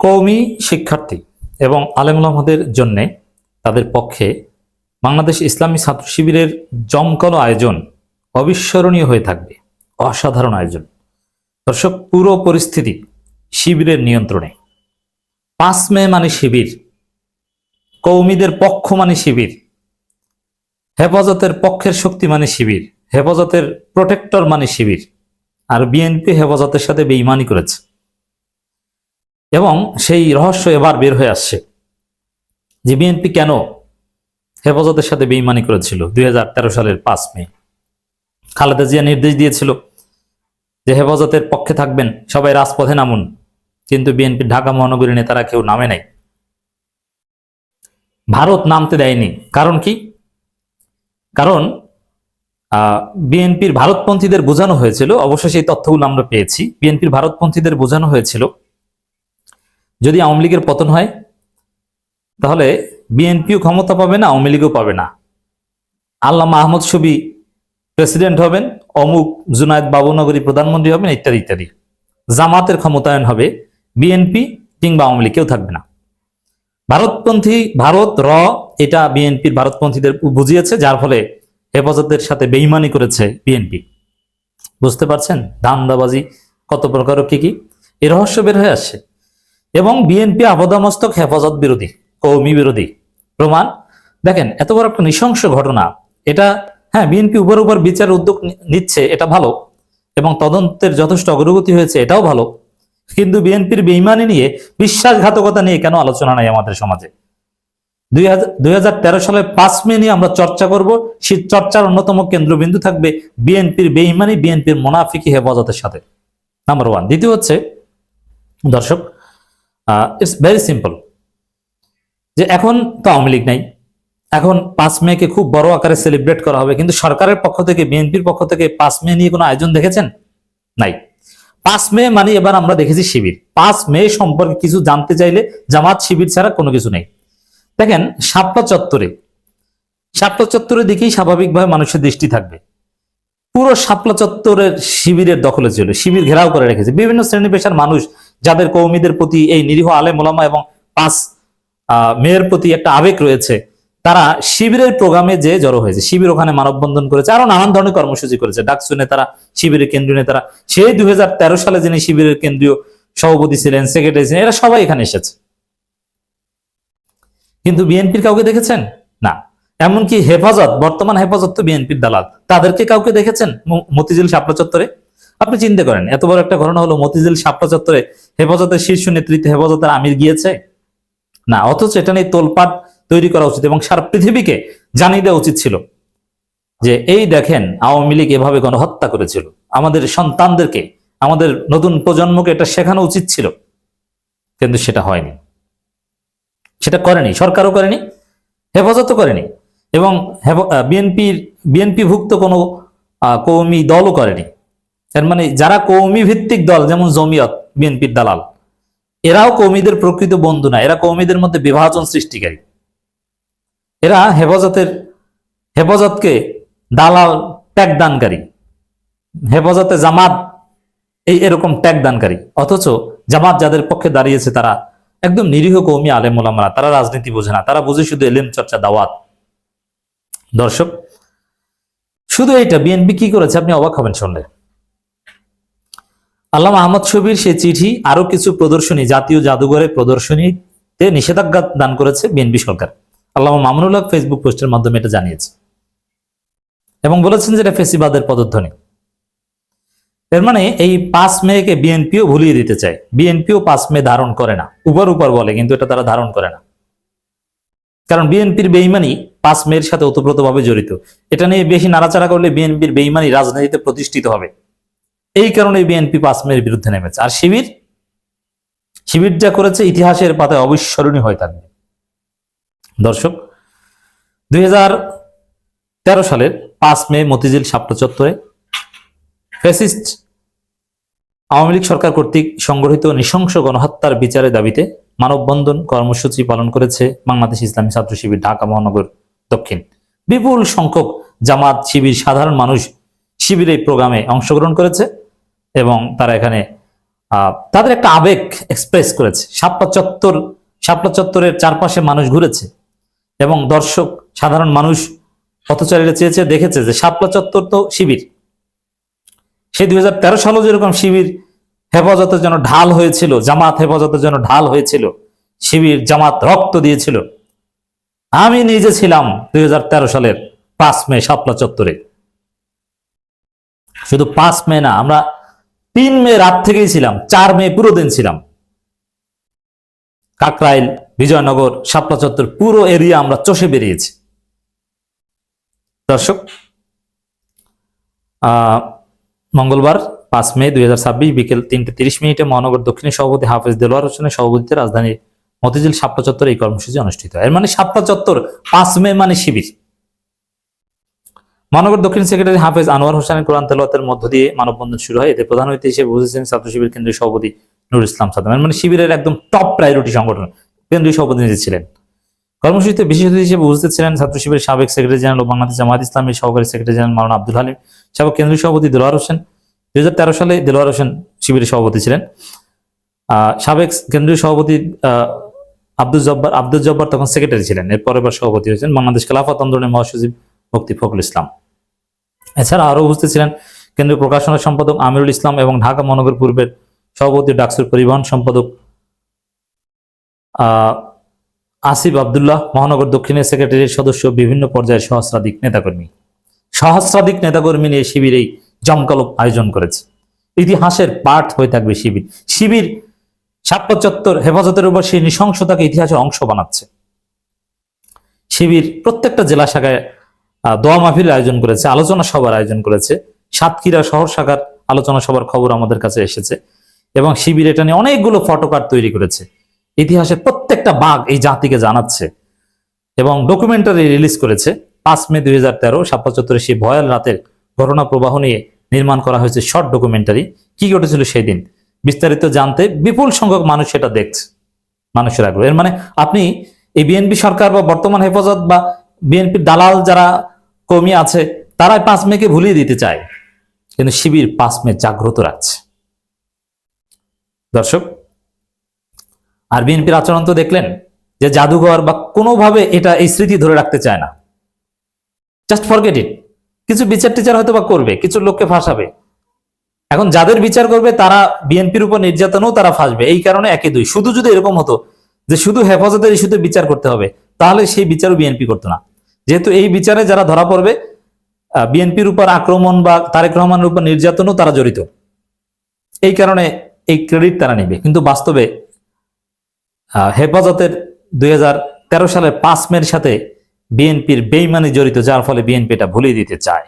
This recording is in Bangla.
কওমি শিক্ষার্থী এবং আলেম ওলামাদের জন্য তাদের পক্ষে বাংলাদেশ ইসলামী ছাত্র শিবিরের জমকালো আয়োজন অবিস্মরণীয় হয়ে থাকবে। অসাধারণ আয়োজন। দর্শক, পুরো পরিস্থিতি শিবিরের নিয়ন্ত্রণে। 5 মে মানে শিবির, কওমিদের পক্ষ মানে শিবির, হেফাজতের পক্ষের শক্তি মানে শিবির, হেফাজতের প্রোটেক্টর মানে শিবির। আর বিএনপি হেফাজতের সাথে বেঈমানি করেছে এবং সেই রহস্য এবার বের হয়ে আসছে যে বিএনপি কেন হেফাজতের সাথে বেঈমানি করেছিল। 2013 সালের 5 মে খালেদা জিয়া নির্দেশ দিয়েছিল যে হেফাজতের পক্ষে থাকবেন, সবাই রাজপথে নামুন, কিন্তু বিএনপি ঢাকা মহানগরী নেতারা কেউ নামে নাই। ভারত নামতে দেয়নি। কারণ কি? কারণ বিএনপির ভারতপন্থীদের বোঝানো হয়েছিল, অবশ্য সেই তথ্যগুলো আমরা পেয়েছি, বিএনপির ভারতপন্থীদের বোঝানো হয়েছিল যদি আওয়ামী লীগের পতন হয় তাহলে বিএনপিও ক্ষমতা পাবে না, আওয়ামী লীগও পাবে না। আল্লামা আহমদ শফী প্রেসিডেন্ট হবেন, অমুক জুনায়েদ বাবুনগরী প্রধানমন্ত্রী হবেন, ইত্যাদি ইত্যাদি। জামাতের ক্ষমতায়ন হবে, বিএনপি কিংবা আওয়ামী লীগ কেউ থাকবে না। ভারতপন্থী ভারত এটা বিএনপির ভারতপন্থীদের বুঝিয়েছে, যার ফলে হেফাজতের সাথে বেঈমানি করেছে বিএনপি। বুঝতে পারছেন ধান্দাবাজি কত প্রকার, কি এই রহস্য বের হয়ে আসছে। এবং বিএনপি আপাদমস্তক হেফাজত বিরোধী, কওমি বিরোধী। প্রমাণ দেখেন, এত বড় একটা নৃশংস ঘটনা। এটা হ্যাঁ, বিএনপি উপর উপর বিচার উদ্যোগ নিচ্ছে, এটা ভালো, এবং তদন্তের যথেষ্ট অগ্রগতি হয়েছে, এটাও ভালো। কিন্তু বিএনপির বেঈমানি নিয়ে, বিশ্বাসঘাতকতা নিয়ে কেন আলোচনা নাই আমাদের সমাজে? 2013 সালের 5 মে নিয়ে আমরা চর্চা করব। সেই চর্চার অন্যতম কেন্দ্রবিন্দু থাকবে বিএনপির বেঈমানি, বিএনপির মুনাফিকি হেফাজতের সাথে, নাম্বার 1। দ্বিতীয় হচ্ছে দর্শক, ইটস ভেরি সিম্পল, যে এখন তো আওয়ামী লীগ নাই, এখন 5 মে কে খুব বড় আকারে সেলিব্রেট করা হবে, কিন্তু সরকারের পক্ষ থেকে, বিএনপির পক্ষ থেকে 5 মে নিয়ে কোনো আয়োজন দেখেছেন? নাই। 5 মে মানে এবার আমরা দেখেছি শিবির। 5 মে সম্পর্কে কিছু জানতে চাইলে জামাত শিবির ছাড়া কোনো কিছু নেই। দেখেন, শাপলা চত্বরের দিকেই স্বাভাবিকভাবে মানুষের দৃষ্টি থাকবে। পুরো শাপলা চত্বরের শিবিরের দখলে ছিল, শিবির ঘেরাও করে রেখেছে বিভিন্ন শ্রেণী পেশার মানুষ, যাদের কওমিদের প্রতি, এই নিরীহ আলেম ওলামা এবং 5 মেয়ের প্রতি একটা আবেগ রয়েছে, তারা শিবিরের প্রোগ্রামে যে জড়ো হয়েছে। শিবির ওখানে মানববন্ধন করেছে, আরো নানান ধরনের কর্মসূচি করেছে। ডাকসু নেতারা, শিবিরের কেন্দ্রীয় নেতারা, সেই 2013 সালে যিনি শিবিরের কেন্দ্রীয় সভাপতি ছিলেন, সেক্রেটারি ছিলেন, এরা সবাই এখানে এসেছে। কিন্তু বিএনপির কাউকে দেখেছেন? না। এমনকি হেফাজত, বর্তমান হেফাজত তো বিএনপির দালাল, তাদেরকে কাউকে দেখেছেন মতিঝিল শাপলা চত্বরে? আপনি চিন্তা করেন, এত বড় একটা ঘটনা হলো, মতিঝিল শাপলা চত্বরে হেফাজতের শীর্ষ নেতৃত্বে হেফাজতের আমির গিয়েছে না। অথচ এটা নিয়ে তোলপাড় তৈরি করা উচিত এবং সারা পৃথিবীকে জানিয়ে দেওয়া উচিত ছিল যে এই দেখেন, আওয়ামী লীগ এভাবে গণহত্যা করেছিল। আমাদের সন্তানদেরকে, আমাদের নতুন প্রজন্মকে এটা শেখানো উচিত ছিল, কিন্তু সেটা হয়নি, সেটা করেনি, সরকারও করেনি, হেফাজতও করেনি, এবং বিএনপি ভুক্ত কোনো কওমি দলও করেনি। এর মানে যারা কওমি ভিত্তিক দল, যেমন জমিয়ত, বিএনপির দালাল, এরাও কওমিদের প্রকৃত বন্ধু না, এরা কওমিদের মধ্যে বিভাজন সৃষ্টিকারী। এরা হেফাজতকে দালাল ট্যাগ দানকারী, হেফাজতে জামাত এরকম ট্যাগ দানকারী। অথচ জামাত যাদের পক্ষে দাঁড়িয়েছে তারা একদম নিরীহ কওমি আলেম ওলামারা, তারা রাজনীতি বোঝে না, তারা বোঝে শুধু এলেম চর্চা, দাওয়াত। দর্শক, শুধু এইটা বিএনপি কি করেছে আপনি অবাক হবেন শুনলে। আল্লামা আহমদ শফীর সেই চিঠি, আরো কিছু প্রদর্শনী, জাতীয় জাদুঘরে প্রদর্শনীতে নিষেধাজ্ঞা দান করেছে বিএনপি সরকার। আল্লামা মামুনুল হক ফেসবুক পোস্টের মাধ্যমে এটা জানিয়েছে এবং বলেছেন যে এটা ফেসিবাদের পদধ্বনি। এর মানে এই 5 মে কে বিএনপিও ভুলিয়ে দিতে চায়। বিএনপিও 5 মে ধারণ করে না, উপর বলে, কিন্তু এটা তারা ধারণ করে না। কারণ বিএনপির বেঈমানি 5 মের সাথে ওতপ্রোতভাবে জড়িত। এটা নিয়ে বেশি নাড়াচাড়া করলে বিএনপির বেঈমানি রাজনীতিতে প্রতিষ্ঠিত হবে। এই কারণে বিএনপি 5 মের বিরুদ্ধে নেমেছে। আর শিবির যা করেছে ইতিহাসের পাতায় অবিস্মরণীয় হয়ে থাকবে। দর্শক, 2013 সালের 5 মে মতিঝিল শাপলা চত্বরে ফ্যাসিস্ট আওয়ামী লীগ সরকার কর্তৃক সংগঠিত নৃশংস গণহত্যার বিচারের দাবিতে মানববন্ধন কর্মসূচি পালন করেছে বাংলাদেশ ইসলামী ছাত্র শিবির ঢাকা মহানগর দক্ষিণ। বিপুল সংখ্যক জামাত, শিবির, সাধারণ মানুষ শিবির এই প্রোগ্রামে অংশগ্রহণ করেছে এবং তারা এখানে তাদের একটা আবেগ এক্সপ্রেস করেছে। শাপলা চত্বরের চারপাশে মানুষ ঘুরেছে এবং দর্শক সাধারণ মানুষ পথচারীরা চেয়েছে, দেখেছে যে শাপলা চত্বর তো শিবির। সেই 2013 সালেও যেরকম শিবির হেফাজতের জন্য ঢাল হয়েছিল, জামাত হেফাজতের জন্য ঢাল হয়েছিল, শিবির জামাত রক্ত দিয়েছিল। আমি নিজে ছিলাম 2013 সালের 5 মে শাপলা চত্বরে। শুধু 5 মে না, আমরা 3 মে রাত থেকেই ছিলাম, 4 মে পুরো দিন ছিলাম। কাকরাইল, বিজয়নগর, শাপলা চত্বর পুরো এরিয়া আমরা চষে বেরিয়েছি। দর্শক, মঙ্গলবার 5 মে 2026 বিকেল 3:30 মহানগর দক্ষিণের সভাপতি হাফেজ দেলোয়ার হোসেনের সভাপতিত্বে রাজধানীর মতিঝিল শাপলা চত্বরে এই কর্মসূচি অনুষ্ঠিত হয়। এর মানে শাপলা চত্বর 5 মে মানে শিবির। মহানগর দক্ষিণ সেক্রেটারি হাফেজ আনোয়ার হোসেনের কোরআন তেলাওয়াতের মধ্য দিয়ে মানববন্ধন শুরু হয়। এতে প্রধান অতিথি হিসেবে উপস্থিত ছাত্র শিবির কেন্দ্রীয় সভাপতি নুরুল ইসলাম সাদ্দাম। এর মানে শিবিরের একদম টপ প্রায়োরিটি সংগঠন কেন্দ্রীয় সভাপতি নিজে ছিলেন। কর্মসূচিতে বিশেষ অতিথি হিসেবে উপস্থিত ছিলেন ছাত্র শিবিরের সাবেক সেক্রেটারি জেনারেল ও বাংলাদেশ জামায়াত ইসলামীর সহকারী সেক্রেটারি জেনারেল মাওলানা আব্দুল হালিম, সাবেক কেন্দ্রীয় সভাপতি দেলোয়ার হোসেন। 2013 সালে দেলোয়ার হোসেন শিবিরের সভাপতি ছিলেন। সাবেক কেন্দ্রীয় সভাপতি আব্দুল জব্বার তখন সেক্রেটারি ছিলেন। এর পরের বার সভাপতি হয়েছেন বাংলাদেশ খেলাফত আন্দোলনের মহাসচিব মুফতি ফখরুল ইসলাম। এছাড়া আরো উপস্থিত ছিলেন কেন্দ্রীয় প্রকাশনা সম্পাদক আমিরুল ইসলাম এবং ঢাকা মহানগর পূর্বের সভাপতি ডাকসুর পরিবহন সম্পাদক আসিফ আব্দুল্লাহ, মহানগর দক্ষিণের সেক্রেটারির সদস্য, বিভিন্ন পর্যায়ের সহস্রাধিক নেতাকর্মী নিয়ে শিবির এই জমকালো আয়োজন করেছে। ইতিহাসের পাঠ হয়ে থাকবে শিবির শাপলা চত্বর হেফাজতের উপর সেই নৃশংসতাকে ইতিহাসের অংশ বানাচ্ছে। শিবির প্রত্যেকটা জেলা শাখায় দোয়া মাহফিলের আয়োজন করেছে, আলোচনা সভার আয়োজন করেছে। সাতক্ষীরা শহর শাখার আলোচনা সভার খবর আমাদের কাছে এসেছে এবং শিবির এটা নিয়ে অনেকগুলো ফটোকার্ড তৈরি করেছে। ইতিহাসের প্রত্যেকটা বাঁক এই জাতিকে জানাচ্ছে এবং ডকুমেন্টারি রিলিজ করেছে। 5 মে 2013 শাপলা চত্বরে সেই ভয়াল রাতের ঘটনা প্রবাহ নিয়ে নির্মাণ করা হয়েছে শর্ট ডকুমেন্টারি। কি ঘটেছিল সেই দিন বিস্তারিত জানতে বিপুল সংখ্যক মানুষ সেটা দেখছে, মানুষের আগ্রহ। এর মানে আপনি এই বিএনপি সরকার বা বর্তমান হেফাজত বা বিএনপির দালাল যারা কর্মী আছে তারাই 5 মেকে ভুলিয়ে দিতে চায়, কিন্তু শিবির 5 মে জাগ্রত রাখছে। দর্শক, আর বিএনপির আচরণ তো দেখলেন যে জাদুঘর বা কোনোভাবে এটা এই স্মৃতি ধরে রাখতে চায় না। Just forget it. কিছু বিচার টিচার হয়তো বা করবে, কিছু লোককে ফাঁসাবে। এখন যাদের বিচার করবে তারা বিএনপির উপর নির্যাতনও তারা ফাঁসবে। এই কারণে একই দুই। শুধু যদি এরকম হতো যে শুধু হেফাজতের ইস্যুতে বিচার করতে হবে, তাহলে সেই বিচারও বিএনপি করতো না। যেহেতু এই বিচারে যারা ধরা পড়বে বিএনপির উপর আক্রমণ বা তারেক রহমানের উপর নির্যাতনও তারা জড়িত, এই কারণে এই ক্রেডিট তারা নিবে। কিন্তু বাস্তবে হেফাজতের 2013 সালের 5 মের সাথে বিএনপির বেইমানি জড়িত, যার ফলে বিএনপি এটা ভুলিয়ে দিতে চায়।